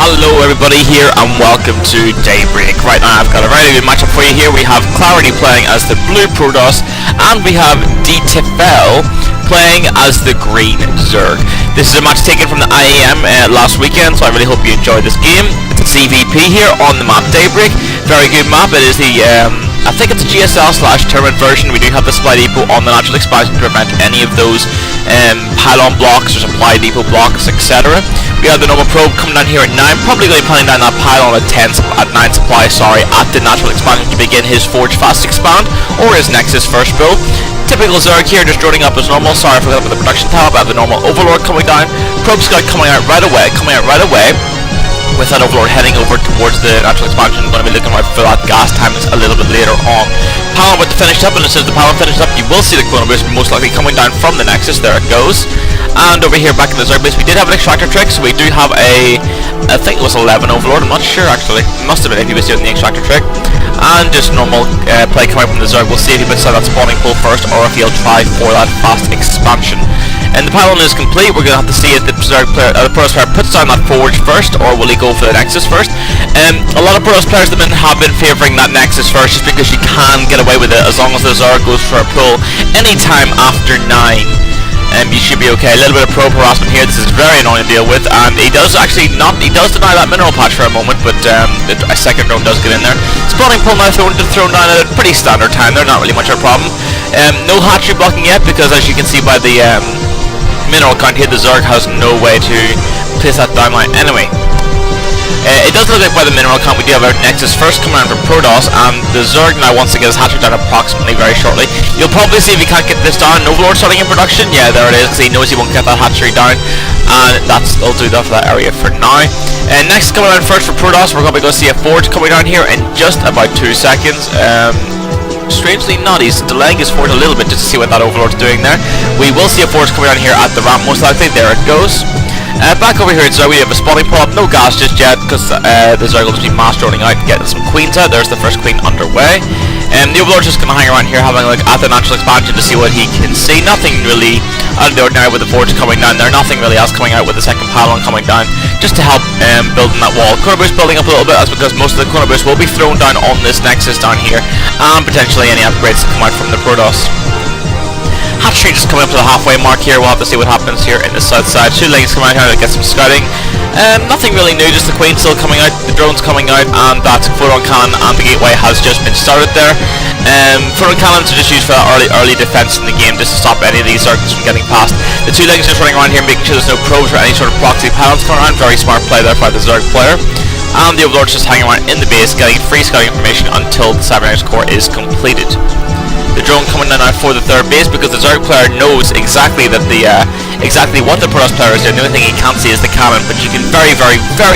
Hello everybody here and welcome to Daybreak. Right now I've got a very good matchup for you here. We have Clarity playing as the blue Protoss and we have dTefel playing as the green Zerg. This is a match taken from the IEM last weekend, so I really hope you enjoyed this game. It's a ZvP here on the map Daybreak. Very good map. It is the I think it's a GSL/tournament version. We do have the supply depot on the natural expansion to prevent any of those pylon blocks or supply depot blocks, etc. We have the normal probe coming down here at 9, probably going to be planning down that pylon at 9 supply, at the natural expansion to begin his Forge Fast Expand, or his Nexus first build. Typical Zerg here, just droning up as normal. Sorry, I forgot about the production tab. I have the normal Overlord coming down. Probe Scout coming out right away, with that Overlord heading over towards the natural expansion. Going to be looking right for that gas timings a little bit later on. Pylon with the finished up, and as soon as the Pylon finished up, you will see the Chrono Boost most likely coming down from the Nexus. There it goes. And over here, back in the Zerg base, we did have an extractor trick, so we do have a, I think it was 11 Overlord, I'm not sure actually. It must have been if he was doing the extractor trick. And just normal play coming from the Zerg. We'll see if he puts out that spawning pool first, or if he'll try for that fast expansion. And the pylon is complete. We're going to have to see if the Zerg player, the Protoss player puts down that Forge first, or will he go for the Nexus first. A lot of Protoss players at the minute have been favouring that Nexus first, just because you can get away with it as long as the Zerg goes for a pull anytime after 9. You should be okay. A little bit of probe harassment here. This is very annoying to deal with, and he does deny that mineral patch for a moment, but a second drone does get in there. Spawning pull now thrown down at a pretty standard time. They're not really much of a problem. No hatchery blocking yet, because as you can see by the mineral count here, the Zerg has no way to place that downline. Anyway, it does look like by the mineral count we do have our Nexus first coming around for Protoss, and the Zerg now wants to get his hatchery down approximately very shortly. You'll probably see if he can't get this down. Overlord starting in production. Yeah, there it is, because he knows he won't get that hatchery down, and that'll do that for that area for now. And next coming around first for Protoss, we're probably going to see a Forge coming down here in just about 2 seconds. Strangely not, he's delaying his Forge a little bit just to see what that Overlord's doing there. We will see a Forge coming down here at the ramp most likely. There it goes. Back over here at Zerg, we have a spawning pull up, no gas just yet, because the Zerg will just be mass droning out and getting some queens out. There's the first queen underway. The Overlord's just going to hang around here having a look at the natural expansion to see what he can see. Nothing really out of the ordinary with the Forge coming down there. Nothing really else coming out with the second pylon coming down, just to help building that wall. Chrono Boost building up a little bit, that's because most of the Chrono Boost will be thrown down on this Nexus down here, and potentially any upgrades that come out from the Protoss. Hatchery just coming up to the halfway mark here. We'll have to see what happens here in the south side. 2 lanes coming out here to get some scouting. Nothing really new, just the Queen still coming out, the drones coming out, and that photon cannon and the gateway has just been started there. Photon cannons are just used for that early defense in the game, just to stop any of these Zergs from getting past. The 2 lanes just running around here, making sure there's no probes or any sort of proxy pylons coming around. Very smart play there by the Zerg player. And the Overlord's just hanging around in the base, getting free scouting information until the Cybernetics core is completed. The drone coming down now for the third base, because the Zerg player knows exactly that exactly what the Protoss player is doing. The only thing he can't see is the cannon, but you can very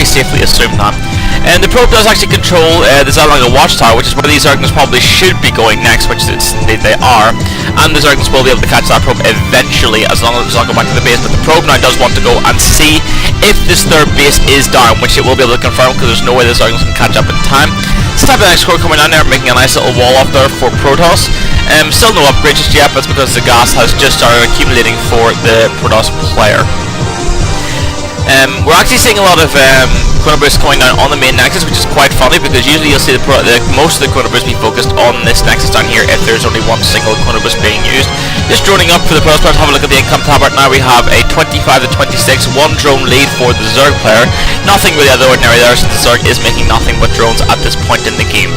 safely assume that. And the probe does actually control the Zerg watchtower, which is where these Zerglings probably should be going next, which they are. And the Zerglings will be able to catch that probe eventually, as long as it does not go back to the base. But the probe now does want to go and see if this third base is down, which it will be able to confirm, because there's no way the Zerglings can catch up in time. Cybernetics core coming down there, making a nice little wall up there for Protoss. Still no upgrade just yet, but it's because the gas has just started accumulating for the Protoss player. We're actually seeing a lot of Chrono Boost going down on the main Nexus, which is quite funny, because usually you'll see most of the Chrono Boost be focused on this Nexus down here if there's only one single Chrono Boost being used. Just droning up for the Protoss player to have a look at the income tab right now. We have a 25 to 26, 1 drone lead for the Zerg player. Nothing really out of the ordinary there, since the Zerg is making nothing but drones at this point in the game.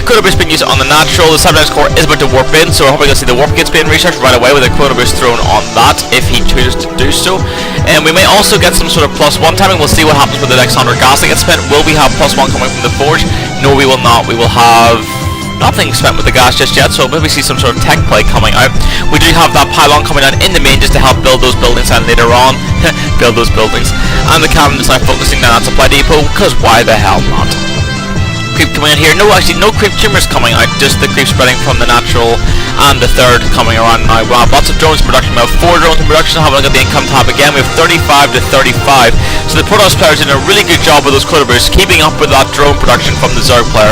Chrono Boost being used on the natural. The Cybernetics core is about to warp in, so we're hoping to see the warp gates being recharged right away with a Chrono Boost thrown on that, if he chooses to do so. And we may also get some sort of +1 timing. We'll see what happens with the next 100 gas that gets spent. Will we have +1 coming from the Forge? No, we will not. We will have nothing spent with the gas just yet, so maybe see some sort of tech play coming out. We do have that pylon coming down in the main just to help build those buildings, and later on build those buildings. And the cannon is now focusing down at supply depot, because why the hell not? Creep coming in here. No, actually no creep tumors coming out, just the creep spreading from the natural, and the third coming around now. We have lots of drones in production. We have 4 drones in production. Have a look at the income tab again. We have 35 to 35. So the Protoss players did a really good job with those Chrono Boosts, keeping up with that drone production from the Zerg player.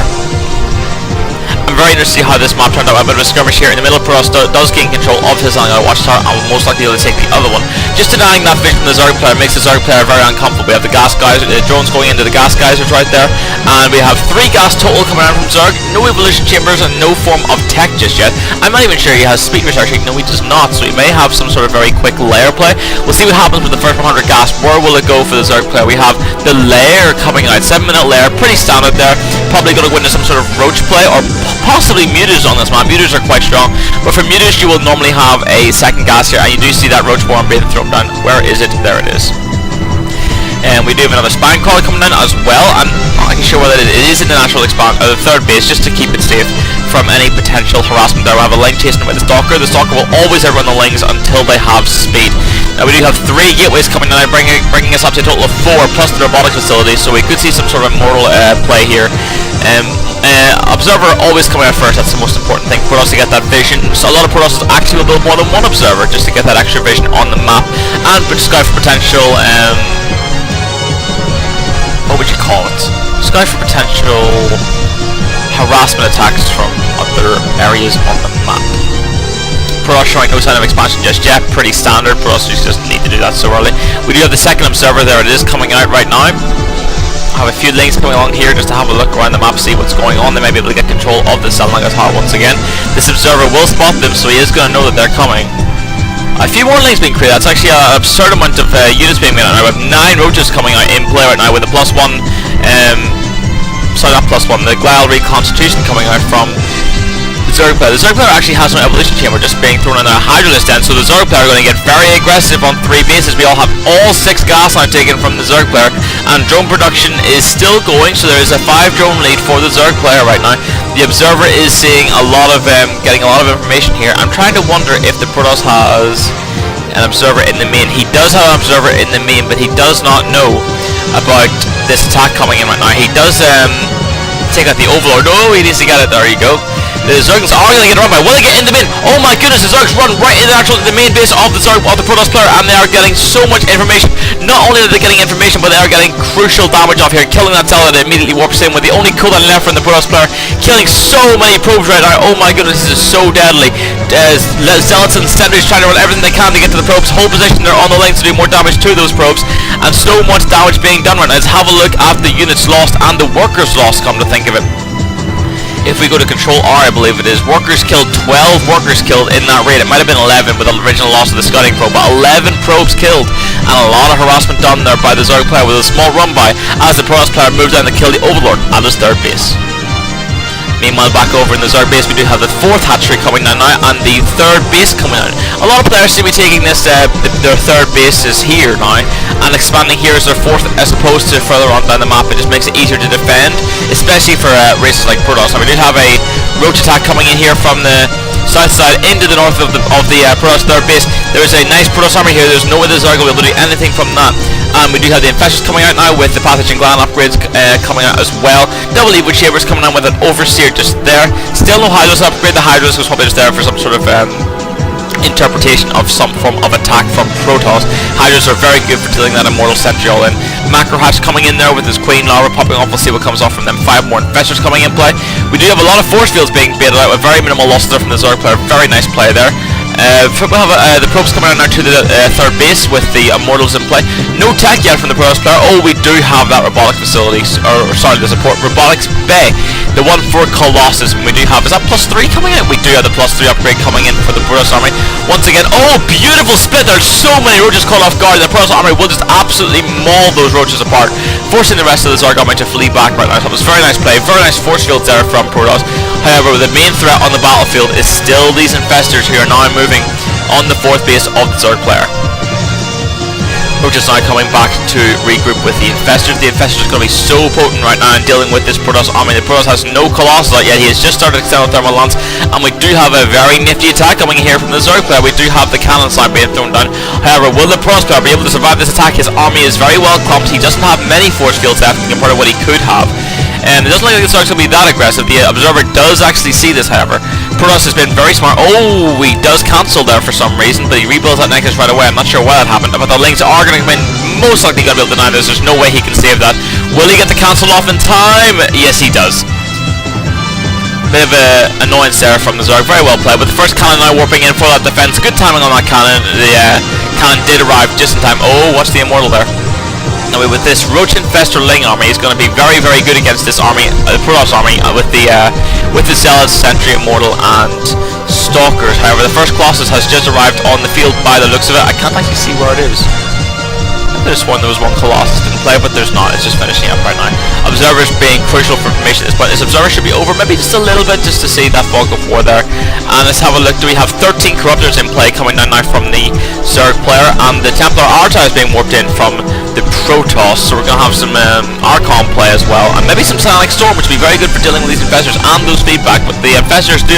I'm very interested to see how this map turned out. A bit of a skirmish here in the middle. Protoss does gain control of his watchtower and will most likely be able to take the other one. Just denying that vision from the Zerg player makes the Zerg player very uncomfortable. We have the gas geysers, drones going into the gas geysers right there, and we have 3 gas total coming out from Zerg. No evolution chambers and no form of tech just yet. I'm not even sure he has speed research. No, he does not, so he may have some sort of very quick layer play. We'll see what happens with the first 100 gas. Where will it go for the Zerg player? We have the layer coming out, 7-minute layer, pretty standard there. Probably going to go into some sort of roach play, or possibly mutas on this map. Mutas are quite strong, but for mutas you will normally have a second gas here, and you do see that roach swarm being thrown down. Where is it? There it is. And we do have another spine crawler coming down as well. I'm not sure whether it is in the natural expand or the third base, just to keep it safe from any potential harassment there. We'll have a line chasing with the stalker. The stalker will always outrun the lings until they have speed. Now we do have 3 gateways coming down, bringing us up to a total of 4 plus the robotics facility, so we could see some sort of immortal play here. Observer always coming out first. That's the most important thing for us to get that vision. So a lot of Protosses actually will build more than one observer just to get that extra vision on the map and scout for potential what would you call it? Scout for potential harassment attacks from other areas on the map. Protoss showing no sign of expansion just yet. Pretty standard. Protoss just need to do that so early. We do have the second observer there. It is coming out right now. I have a few links coming along here just to have a look around the map, see what's going on. They may be able to get control of the Salnagatha once again. This observer will spot them, so he is going to know that they're coming. A few more links being created. That's actually an absurd amount of units being made out now. We have 9 roaches coming out in play right now with the +1, sorry, not +1, the glial reconstitution coming out from the Zerg player. The Zerg player actually has no evolution chamber just being thrown in a Hydralisk den, so the Zerg player are going to get very aggressive on 3 bases. We all have all 6 gas now taken from the Zerg player, and drone production is still going, so there is a 5 drone lead for the Zerg player right now. The observer is seeing a lot of, getting a lot of information here. I'm trying to wonder if the Protoss has an observer in the main. He does have an observer in the main, but he does not know about this attack coming in right now. He does take out the Overlord. Oh, he needs to get it. There you go. The Zergs are going to get run by. Will they get in the main? Oh my goodness, the Zergs run right into the main base of the Zerg, of the Protoss player, and they are getting so much information. Not only are they getting information, but they are getting crucial damage off here, killing that cell that immediately warps in with the only cooldown left from the Protoss player, killing so many probes right now. Oh my goodness, this is so deadly. Zealots and Sentries trying to run everything they can to get to the probes. Hold position, they're on the lane to do more damage to those probes, and so much damage being done right now. Let's have a look at the units lost and the workers lost, come to think of it. If we go to Control R, I believe it is, workers killed, 12 workers killed in that raid. It might have been 11 with the original loss of the scouting probe, but 11 probes killed, and a lot of harassment done there by the Zerg player with a small run by as the Protoss player moves down to kill the Overlord at his third base. Meanwhile, back over in the Zerg base, we do have the 4th hatchery coming down now, and the 3rd base coming out. A lot of players seem to be taking this, their 3rd base is here now, and expanding here as their 4th, as opposed to further on down the map. It just makes it easier to defend, especially for races like Protoss. Now, we did have a roach attack coming in here from the south side into the north of the Protoss 3rd base. There is a nice Protoss army here. There's no way the Zerg will be able to do anything from that. We do have the Infestors coming out now with the Pathogen Gland upgrades coming out as well. Double Evo Chambers coming out with an Overseer just there. Still no Hydralisk upgrade. The Hydralisk was probably just there for some sort of interpretation of some form of attack from Protoss. Hydras are very good for dealing that Immortal Sentry all in. Macro Hatch coming in there with his Queen Larva popping off. We'll see what comes off from them. 5 more Infestors coming in play. We do have a lot of force fields being baited out with very minimal losses there from the Zerg player. Very nice play there. We have the probes coming out now to the 3rd base with the Immortals in play. No tech yet from the Protoss player. Oh, we do have that robotic facility, or sorry, the support robotics bay, the one for Colossus. We do have, is that +3 coming in? We do have the +3 upgrade coming in for the Protoss army. Once again, oh, beautiful split. There's so many roaches caught off guard. The Protoss army will just absolutely maul those roaches apart, forcing the rest of the Zerg army to flee back right now. So it was very nice play, very nice force fields there from Protoss. However, the main threat on the battlefield is still these Infestors who are now moving on the 4th base of the Zerg player. Roaches now coming back to regroup with the Infestors. The Infestors are going to be so potent right now in dealing with this Protoss army. The Protoss has no Colossus out yet. He has just started external thermal lance, and we do have a very nifty attack coming here from the Zerg player. We do have the cannon side being thrown down. However, will the Protoss player be able to survive this attack? His army is very well clumped. He doesn't have many force fields left compared to what he could have. It doesn't look like the Zerg's going to be that aggressive. The Observer does actually see this, however. Protoss has been very smart. Oh, he does cancel there for some reason, but he rebuilds that necklace right away. I'm not sure why that happened, but the Lings are going to come in. Most likely going to be able to deny this. There's no way he can save that. Will he get the cancel off in time? Yes, he does. bit of a annoyance there from the Zerg. Very well played. But the first cannon now warping in for that defense. Good timing on that cannon. The cannon did arrive just in time. Oh, watch the Immortal there. Now with this Roach Infestor Ling army, is going to be very, very good against this army, the Protoss army, with the Zealots, Sentry, Immortal, and Stalkers. However, the first Colossus has just arrived on the field by the looks of it. I can't actually see where it is. I could have sworn there was one Colossus didn't play, but there's not. It's just finishing up right now. Observers being crucial for information at this point. This observer should be over maybe just a little bit, just to see that fog of war there. And let's have a look. Do we have 13 Corruptors in play coming down now from the Zerg player, and the Templar Archive is being warped in from the Protoss, so we're going to have some Archon play as well, and maybe some Psionic Storm, which would be very good for dealing with these Infestors and those feedback. But the Infestors do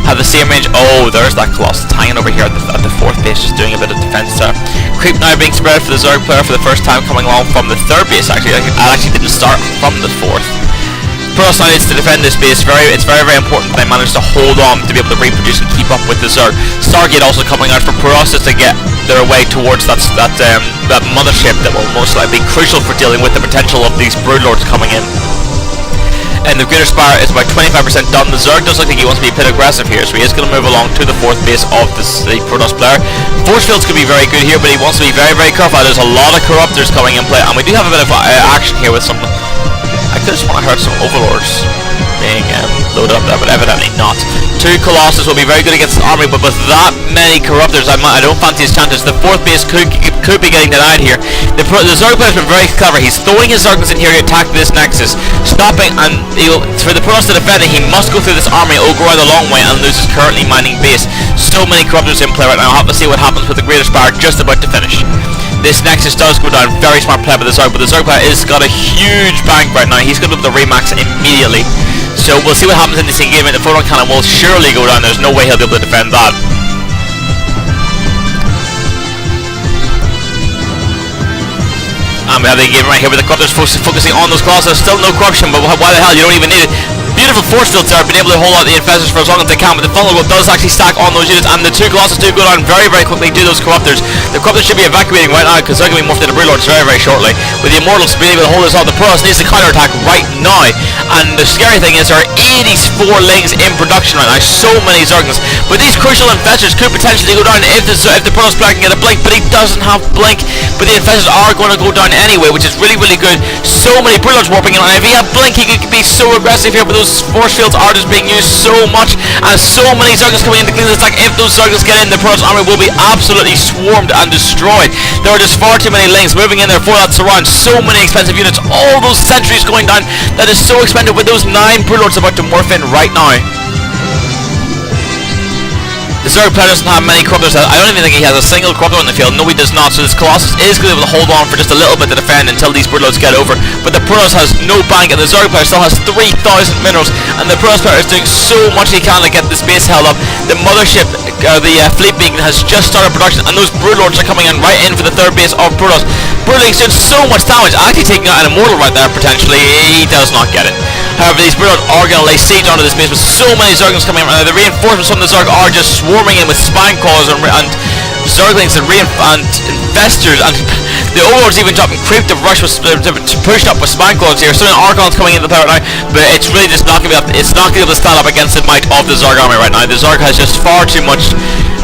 have the same range. Oh, there's that Colossus hanging over here at the fourth base, just doing a bit of defense there. Creep now being spread for the Zerg player for the first time, coming along from the third base. Actually, I actually didn't start from the fourth. Protoss now needs to defend this base. It's very, very important that they manage to hold on to be able to reproduce and keep up with the Zerg. Stargate also coming out for Protoss to get their way towards that mothership that will most likely be crucial for dealing with the potential of these Broodlords coming in. And the Greater Spire is about 25% done. The Zerg does look like he wants to be a bit aggressive here, so he is going to move along to the fourth base of the Protoss player. Force fields could be very good here, but he wants to be very, very careful. There's a lot of Corruptors coming in play, and we do have a bit of action here with some... I could have sworn I heard some Overlords being loaded up there, but evidently not. 2 Colossus will be very good against the army, but with that many Corruptors, I don't fancy his chances. The fourth base could be getting denied here. The Zerg player's been very clever. He's throwing his Zerglings in here to attack this Nexus, stopping, and for the Protoss to defend it, he must go through this army. It will go around the long way and lose his currently mining base. So many Corruptors in play right now. I'll have to see what happens with the Greater Spire just about to finish. This Nexus does go down. Very smart play by the Zerg, but the Zerg player has got a huge bank right now. He's going to be able to remax immediately. So we'll see what happens in this engagement. The Photon Cannon will surely go down. There's no way he'll be able to defend that. And we have the engagement right here with the Corruptors focusing on those Colossus. Still no corruption, but why the hell? You don't even need it. Beautiful force fields there, been able to hold out the Infestors for as long as they can, but the Vulnerable does actually stack on those units, and the 2 Colossus do go down very, very quickly to those Corruptors. The Corruptors should be evacuating right now, because they're going to be morphed into Broodlords very, very shortly. With the Immortals being able to hold this off, the Protoss needs to counterattack right now, and the scary thing is there are 84 Lings in production right now, so many Zerglings. But these crucial Infestors could potentially go down if the Protoss player can get a blink, but he doesn't have blink, but the Infestors are going to go down anyway, which is really, really good. So many Broodlords warping in, and if he had blink, he could be so aggressive here, but those force fields are just being used so much, and so many Zerglings coming in to clean this attack. If those Zerglings get in, the Protoss army will be absolutely swarmed and destroyed. There are just far too many Lings moving in there for that surround. So many expensive units, all those sentries going down. That is so expensive with those 9 Broodlords about to morph in right now. The Zerg player doesn't have many Corruptors. I don't even think he has a single Corruptor on the field. No, he does not. So this Colossus is going to be able to hold on for just a little bit to defend until these Broodlords get over. But the Protoss has no bank, and the Zerg player still has 3,000 minerals. And the Protoss player is doing so much he can to get this base held up. The mothership, the fleet beacon, has just started production, and those Broodlords are coming in right in for the third base of Protoss. Broodling's doing so much damage, actually taking out an Immortal right there potentially. He does not get it. However, these Broodlords are going to lay siege onto this base with so many Zerglings coming in right now. The reinforcements from the Zerg are just swarming in with Spine Claws and Zerglings and Infestors, and the Overlords even dropping Creep to rush with pushed up with Spine Claws here. So many Archons coming into the play right now, but it's really just not going to be it's not going to be able to stand up against the might of the Zerg army right now. The Zerg has just far too much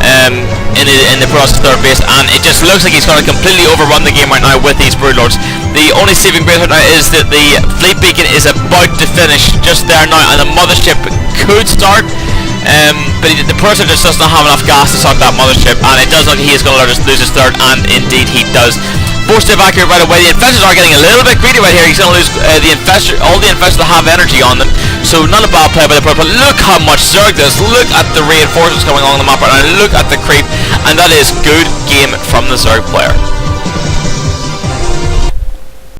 in the Protoss third base, and it just looks like he's going to completely overrun the game right now with these Broodlords. The only saving grace right now is that the fleet beacon is about to finish just there now, and the mothership could start. But the person just does not have enough gas to start that mothership, and it does look like he is going to lose his third, and indeed he does. Forced to evacuate right away. The Infestors are getting a little bit greedy right here. He's going to lose all the Infestors that have energy on them. So not a bad play by the Protoss, but look how much Zerg does. Look at the reinforcements coming along the map right now. Look at the creep, and that is good game from the Zerg player.